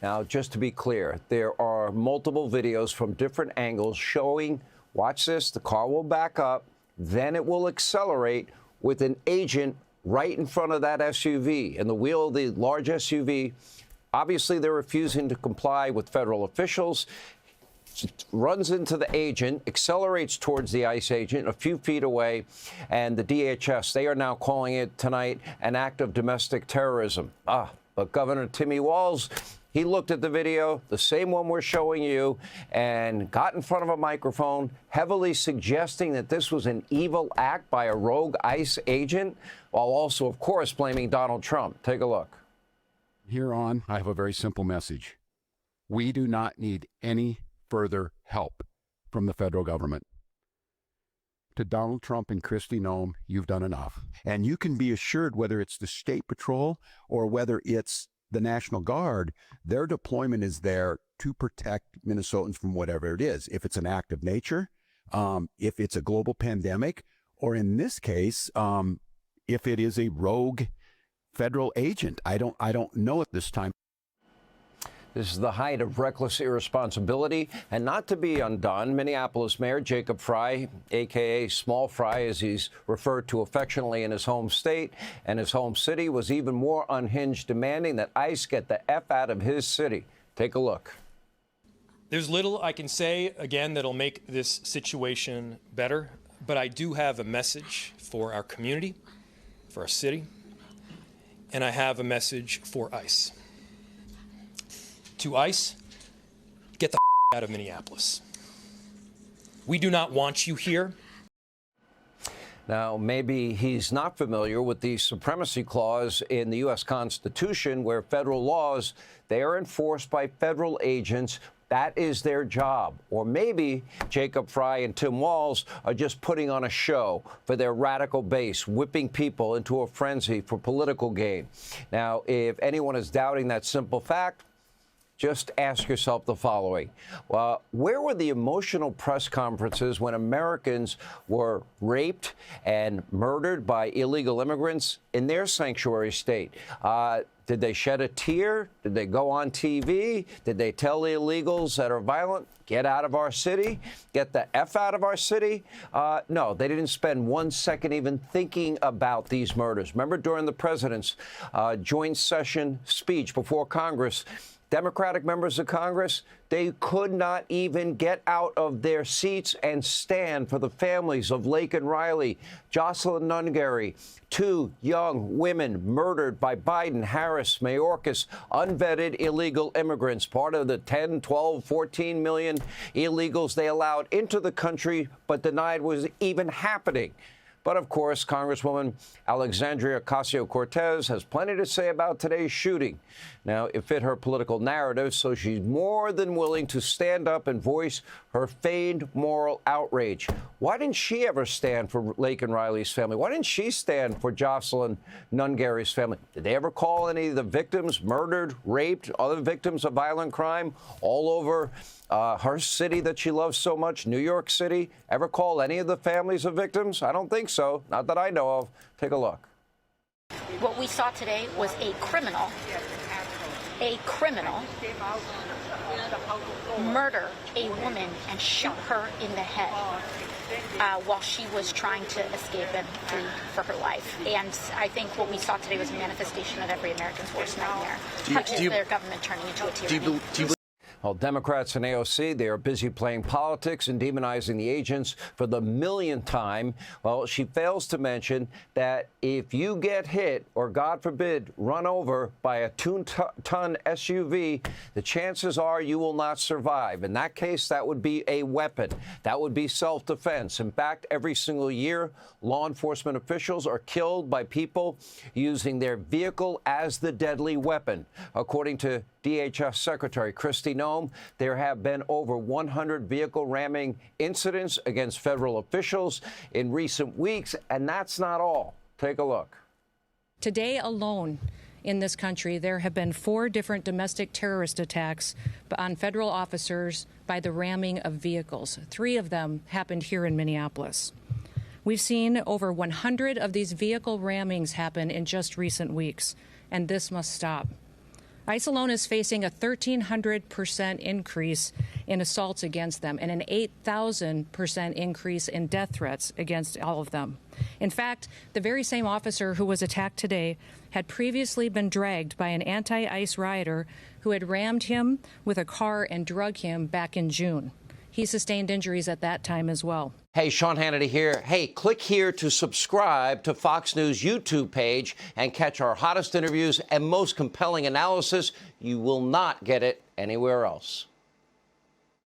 Now, just to be clear, there are multiple videos from different angles showing, watch this, the car will back up, then it will accelerate with an agent right in front of that SUV. And the wheel of the large SUV, obviously they're refusing to comply with federal officials. Runs into the agent, accelerates towards the ICE agent a few feet away, and the DHS, they are now calling it tonight an act of domestic terrorism. But Governor Timmy Walz, he looked at the video, the same one we're showing you, and got in front of a microphone, heavily suggesting that this was an evil act by a rogue ICE agent, while also, of course, blaming Donald Trump. Take a look. Here on, I have a very simple message. We do not need any further help from the federal government. To Donald Trump and Kristi Noem, you've done enough. And you can be assured, whether it's the State Patrol or whether it's the National Guard, their deployment is there to protect Minnesotans from whatever it is. If it's an act of nature, if it's a global pandemic, or in this case, if it is a rogue federal agent. I don't know at this time. This is the height of reckless irresponsibility. And not to be undone, Minneapolis Mayor Jacob Frey, a.k.a. Small Fry, as he's referred to affectionately in his home state and his home city, was even more unhinged, demanding that ICE get the F out of his city. Take a look. There's little I can say, again, that'll make this situation better. But I do have a message for our community, for our city, and I have a message for ICE. To ICE, get the out of Minneapolis. We do not want you here. Now, maybe he's not familiar with the supremacy clause in the U.S. Constitution, where federal laws, they are enforced by federal agents. That is their job. Or maybe Jacob Frey and Tim Walz are just putting on a show for their radical base, whipping people into a frenzy for political gain. Now, if anyone is doubting that simple fact, just ask yourself the following. Well, where were the emotional press conferences when Americans were raped and murdered by illegal immigrants in their sanctuary state? Did they shed a tear? Did they go on TV? Did they tell the illegals that are violent, get out of our city, get the F out of our city? No, they didn't spend 1 second even thinking about these murders. Remember, during the president's joint session speech before Congress, Democratic members of Congress, they could not even get out of their seats and stand for the families of Lake and Riley, Jocelyn Nungary, two young women murdered by Biden, Harris, Mayorkas, unvetted illegal immigrants, part of the 10, 12, 14 million illegals they allowed into the country but denied was even happening. But, of course, Congresswoman Alexandria Ocasio-Cortez has plenty to say about today's shooting. Now, it fit her political narrative, so she's more than willing to stand up and voice her feigned moral outrage. Why didn't she ever stand for Lake and Riley's family? Why didn't she stand for Jocelyn Nungary's family? Did they ever call any of the victims, murdered, raped, other victims of violent crime all over her city that she loves so much, New York City, ever call any of the families of victims? I don't think so. Not that I know of. Take a look. What we saw today was a criminal murder a woman and shoot her in the head while she was trying to escape and flee for her life. And I think what we saw today was a manifestation of every American's worst nightmare, which is their government turning into a tyranny. Well, Democrats and AOC, they are busy playing politics and demonizing the agents for the millionth time. Well, she fails to mention that if you get hit or, God forbid, run over by a 2-ton SUV, the chances are you will not survive. In that case, that would be a weapon. That would be self-defense. In fact, every single year, law enforcement officials are killed by people using their vehicle as the deadly weapon. According to DHS Secretary Kristi Noem, there have been over 100 vehicle ramming incidents against federal officials in recent weeks, and that's not all. Take a look. Today alone in this country, there have been 4 different domestic terrorist attacks on federal officers by the ramming of vehicles. 3 of them happened here in Minneapolis. We've seen over 100 of these vehicle rammings happen in just recent weeks, and this must stop. ICE alone is facing a 1,300% increase in assaults against them and an 8,000% increase in death threats against all of them. In fact, the very same officer who was attacked today had previously been dragged by an anti-ICE rioter who had rammed him with a car and drug him back in June. He sustained injuries at that time as well. Hey, Sean Hannity here. Hey, click here to subscribe to Fox News YouTube page and catch our hottest interviews and most compelling analysis. You will not get it anywhere else.